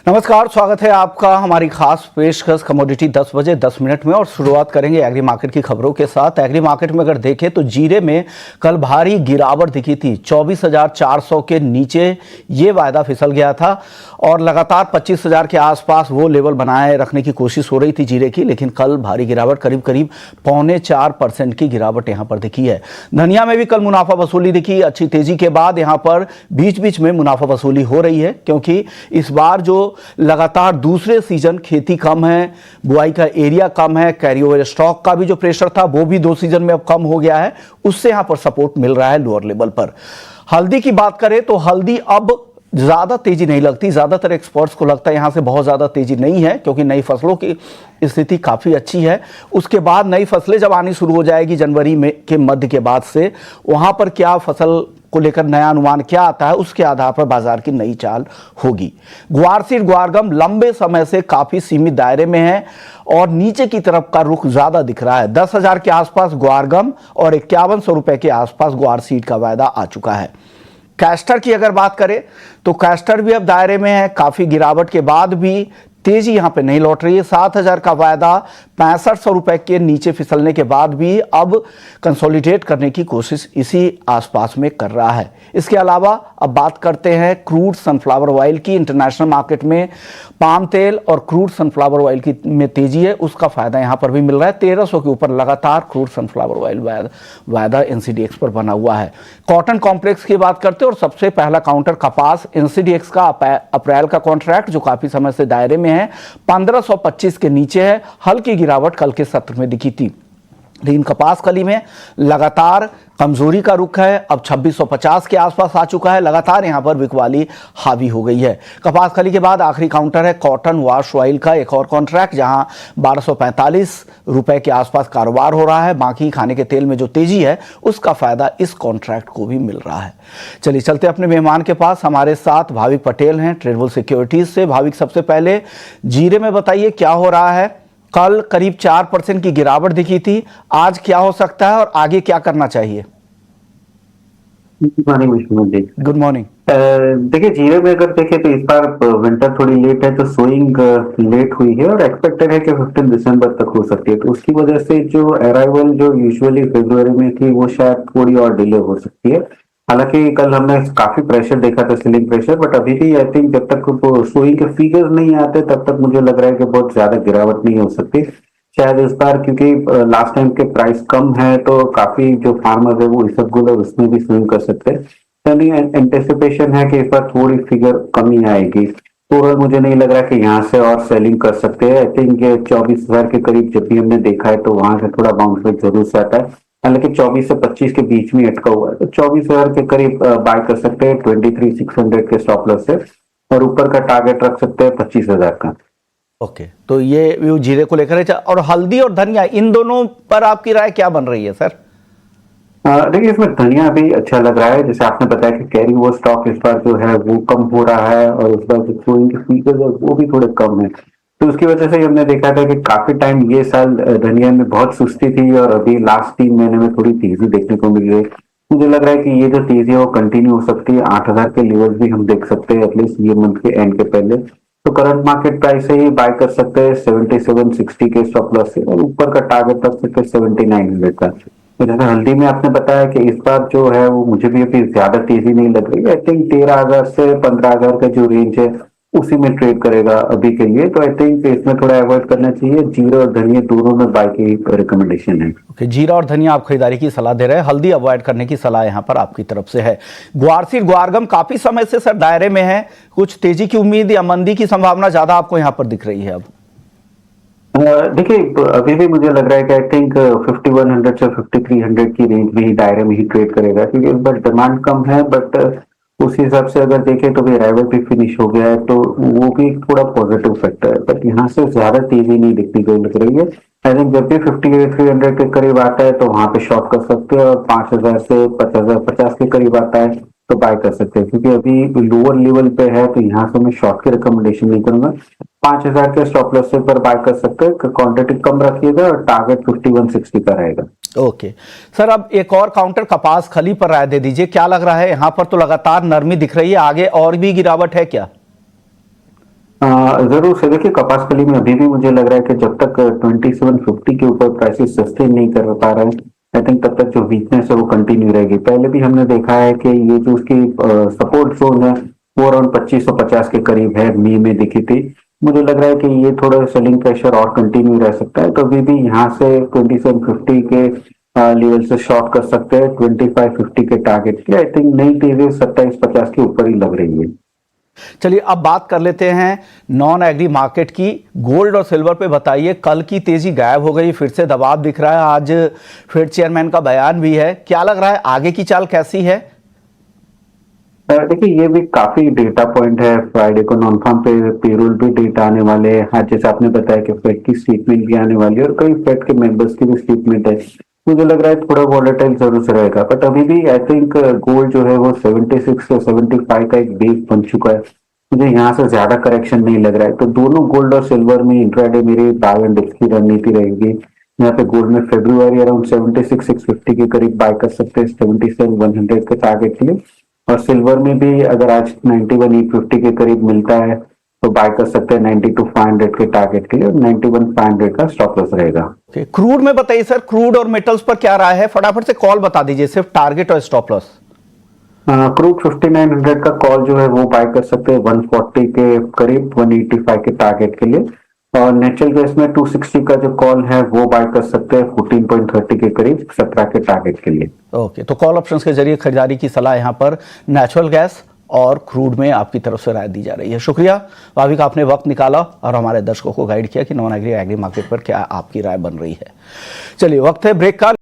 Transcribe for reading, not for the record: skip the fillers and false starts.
नमस्कार, स्वागत है आपका हमारी खास पेशकश कमोडिटी 10 बजे 10 मिनट में। और शुरुआत करेंगे एग्री मार्केट की खबरों के साथ। एग्री मार्केट में अगर देखें तो जीरे में कल भारी गिरावट दिखी थी। 24,400 के नीचे ये वायदा फिसल गया था और लगातार 25,000 के आसपास वो लेवल बनाए रखने की कोशिश हो रही थी जीरे की, लेकिन कल भारी गिरावट करीब 4.25% की गिरावट यहाँ पर दिखी है। धनिया में भी कल मुनाफा वसूली दिखी। अच्छी तेजी के बाद यहाँ पर बीच बीच में मुनाफा वसूली हो रही है, क्योंकि इस बार जो लगातार दूसरे सीजन खेती कम है, बुआई का एरिया कम है, कैरी ओवर स्टॉक का भी जो प्रेशर था वो भी 2 सीजन में अब कम हो गया है, उससे यहां पर सपोर्ट मिल रहा है लोअर लेवल पर। हल्दी की बात करें तो हल्दी अब ज्यादा तेजी नहीं लगती। ज्यादातर एक्सपर्ट्स को लगता है यहां से बहुत ज्यादा तेजी नहीं है, क्योंकि नई फसलों की स्थिति काफी अच्छी है। उसके बाद नई फसलें जब आनी शुरू हो जाएगी जनवरी में के मध्य के बाद से, वहां पर क्या फसल को लेकर नया अनुमान क्या आता है, उसके आधार पर बाजार की नई चाल होगी। ग्वार सीड ग्वारगम लंबे समय से काफी सीमित दायरे में है और नीचे की तरफ का रुख ज्यादा दिख रहा है। 10,000 के आसपास ग्वारगम और 5100 रुपए के आसपास ग्वार सीड का वायदा आ चुका है। कैस्टर की अगर बात करें तो कैस्टर भी अब दायरे में है। काफी गिरावट के बाद भी तेजी यहां पे नहीं लौट रही है। 7,000 का वायदा 6500 रुपए के नीचे फिसलने के बाद भी अब कंसोलिडेट करने की कोशिश इसी आसपास में कर रहा है। इसके अलावा अब बात करते हैं क्रूड सनफ्लावर ऑयल की। इंटरनेशनल मार्केट में पाम तेल और क्रूड सनफ्लावर ऑयल की में तेजी है, उसका फायदा यहां पर भी मिल रहा है। 1300 के ऊपर लगातार क्रूड सनफ्लावर ऑयल वायदा एनसीडीएक्स पर बना हुआ है। कॉटन कॉम्प्लेक्स की बात करते हैं और सबसे पहला काउंटर कपास एनसीडीएक्स का अप्रैल का कॉन्ट्रैक्ट जो काफी समय से दायरे में है, 1525 के नीचे है। हल्की गिरावट कल के सत्र में दिखी थी, लेकिन कपास कली में लगातार कमजोरी का रुख है। अब 2650 के आसपास आ चुका है। लगातार यहां पर बिकवाली हावी हो गई है। कपास कली के बाद आखिरी काउंटर है कॉटन वॉश ऑयल का एक और कॉन्ट्रैक्ट, जहां 1245 रुपए के आसपास कारोबार हो रहा है। बाकी खाने के तेल में जो तेजी है उसका फायदा इस कॉन्ट्रैक्ट को भी मिल रहा है। चलिए चलते अपने मेहमान के पास। हमारे साथ भाविक पटेल हैं ट्रेडबुल सिक्योरिटीज से। भाविक, सबसे पहले जीरे में बताइए क्या हो रहा है। कल करीब 4% की गिरावट दिखी थी, आज क्या हो सकता है और आगे क्या करना चाहिए? Good morning Vishnu ji. Good morning. देखिए, जीरे में अगर देखें तो इस बार विंटर थोड़ी लेट है, तो सोइंग लेट हुई है और एक्सपेक्टेड है कि 15 दिसंबर तक हो सकती है। तो उसकी वजह से जो अराइवल जो यूजुअली फरवरी में थी वो शायद थोड़ी और डिले हो सकती है। हालांकि कल हमने काफी प्रेशर देखा था, सेलिंग प्रेशर, बट अभी भी आई थिंक जब तक वो सोइंग के फिगर्स नहीं आते तब तक मुझे लग रहा है कि बहुत ज्यादा गिरावट नहीं हो सकती शायद इस बार, क्योंकि लास्ट टाइम के प्राइस कम है तो काफी जो फार्मर्स है वो इसबगुल है उसमें भी स्विंग कर सकते हैं। एंटिसिपेशन है कि इस बार थोड़ी फिगर कमी आएगी, तो मुझे नहीं लग रहा कि यहाँ से और सेलिंग कर सकते हैं। आई थिंक ये 24,000 के करीब जब भी हमने देखा है तो वहां से थोड़ा बाउंस बैक जरूर से आता है। हालांकि 24 से 25 के बीच में अटका हुआ है, तो 24,000 के करीब बाय कर सकते हैं 23,600 के स्टॉप लॉस से, और ऊपर का टारगेट रख सकते हैं 25,000 का। ओके, तो ये व्यू जीरे को लेकर है। और हल्दी और धनिया, इन दोनों पर आपकी राय क्या बन रही है सर? देखिए, इसमें धनिया भी अच्छा लग रहा है। जैसे आपने बताया कि कैरी ओवर स्टॉक इस बार जो है वो कम हो रहा है और उस बार जो सोइंग के फीचर्स है वो भी थोड़े कम है, तो उसकी वजह से हमने देखा था कि काफी टाइम ये साल धनिया में बहुत सुस्ती थी और अभी लास्ट 3 महीने में थोड़ी तेजी देखने को मिल रही है। मुझे लग रहा है कि ये जो तेजी है वो कंटिन्यू हो सकती है। 8,000 के लेवल भी हम देख सकते हैं एटलीस्ट ये मंथ के एंड के पहले। तो करंट मार्केट प्राइस से ही बाय कर सकते हैं 7760 के स्टॉप लॉस से, और ऊपर का टारगेट रख सकते हैं 7900 का। तो जैसे हल्दी में आपने बताया कि इस बार जो है वो मुझे भी अभी ज्यादा तेजी नहीं लग रही है। आई थिंक 13,000 से 15,000 का जो रेंज है उसी में ट्रेड करेगा अभी के लिए, तो आई थिंक इसमें थोड़ा अवॉइड करना चाहिए। जीरा और धनिया दोनों में बाय की रिकमेंडेशन है। ओके, जीरा और धनिया आप खरीदारी की सलाह दे रहे हैं, हल्दी अवॉइड करने की सलाह यहाँ पर आपकी तरफ से है। ग्वार सीड ग्वारगम काफी समय से सर दायरे में है, कुछ तेजी की उम्मीद या मंदी की संभावना ज्यादा आपको यहाँ पर दिख रही है? अब देखिए, अभी भी मुझे लग रहा है कि आई थिंक 5100 से 5300 की रेंज में ही दायरे में ही ट्रेड करेगा, क्योंकि इस बार डिमांड कम है। बट उस हिसाब से अगर देखें तो भी अराइवल भी फिनिश हो गया है, तो वो भी थोड़ा पॉजिटिव फैक्टर है। बट यहाँ से ज्यादा तेजी नहीं दिखती कोई लग रही है। आई थिंक जब भी 5300 के करीब आता है तो वहां पे शॉर्ट कर सकते हैं, और 5,000 से 50,050 के करीब आता है तो बाय कर सकते हैं, क्योंकि अभी लोअर लेवल पे है। तो यहाँ से मैं शॉर्ट की रिकमेंडेशन नहीं करूंगा। 5,000 के स्टॉप लॉस से पर बाय कर सकते हैं। क्वांटिटी कम रखिएगा और टारगेट 5160 का रहेगा। ओके सर, अब एक और काउंटर कपास खली पर राय दे दीजिए, क्या लग रहा है? यहाँ पर तो लगातार नरमी दिख रही है, आगे और भी गिरावट है क्या? जरूर से देखिए, कपास कली में अभी भी मुझे लग रहा है कि जब तक 2750 के ऊपर प्राइसेस सस्टेन नहीं कर पा रहे हैं, आई थिंक तब तक जो वीकनेस है वो कंटिन्यू रहेगी। पहले भी हमने देखा है कि ये जो उसकी सपोर्ट जोन है वो अराउंड 2550 के करीब है, मई में दिखी थी। मुझे लग रहा है कि ये थोड़ा सेलिंग प्रेशर और कंटिन्यू रह सकता है, तो अभी भी यहाँ से 2750 के लेवल से शॉर्ट कर सकते हैं 2550 के टारगेट के। आई थिंक नई तेजी 2750 के ऊपर ही लग रही है। चलिए अब बात कर लेते हैं नॉन एग्री मार्केट की। गोल्ड और सिल्वर पे बताइए, कल की तेजी गायब हो गई, फिर से दबाव दिख रहा है, आज फेड चेयरमैन का बयान भी है, क्या लग रहा है आगे की चाल कैसी है? देखिए, ये भी काफी डेटा पॉइंट है। फ्राइडे को नॉन फार्म पे पेरोल भी डेटा आने वाले हैं। आज जैसे आपने बताया कि फेड की स्टेटमेंट भी आने वाली है और कई फेड के मेंबर्स की भी स्टेटमेंट है। मुझे लग रहा है थोड़ा वॉलेटाइल जरूर से रहेगा, बट अभी भी आई थिंक गोल्ड जो है वो 76 से 75 का एक बेस बन चुका है। मुझे यहाँ से ज्यादा करेक्शन नहीं लग रहा है, तो दोनों गोल्ड और सिल्वर में इंट्राडे मेरी बाय एंड डिप्स की रणनीति रहेगी। यहाँ पे गोल्ड में फरवरी अराउंड 76,650 के करीब बाय कर सकते हैं 77,100 के टारगेट के लिए, और सिल्वर में भी अगर आज 91,850 के करीब मिलता है तो बाय कर सकते हैं 92,500 के टारगेट के लिए, और 91,500 का स्टॉप लॉस रहेगा। क्रूड में बताइए सर, क्रूड और मेटल्स पर क्या राय है? फटाफट से कॉल बता दीजिए, सिर्फ टारगेट और स्टॉप लॉस। क्रूड 5900 का कॉल जो है वो बाय कर सकते हैं 140 के करीब 185 के टारगेट के लिए, और नेचुरल गैस में 260 का जो कॉल है वो बाय कर सकते हैं 14.30 के करीब 17 के टारगेट के लिए। ओके, तो कॉल ऑप्शंस के जरिए खरीदारी की सलाह यहाँ पर नेचुरल गैस और क्रूड में आपकी तरफ से राय दी जा रही है। शुक्रिया भाविक, आपने वक्त निकाला और हमारे दर्शकों को गाइड किया कि नॉन एग्री मार्केट पर क्या आपकी राय बन रही है। चलिए वक्त है ब्रेक का।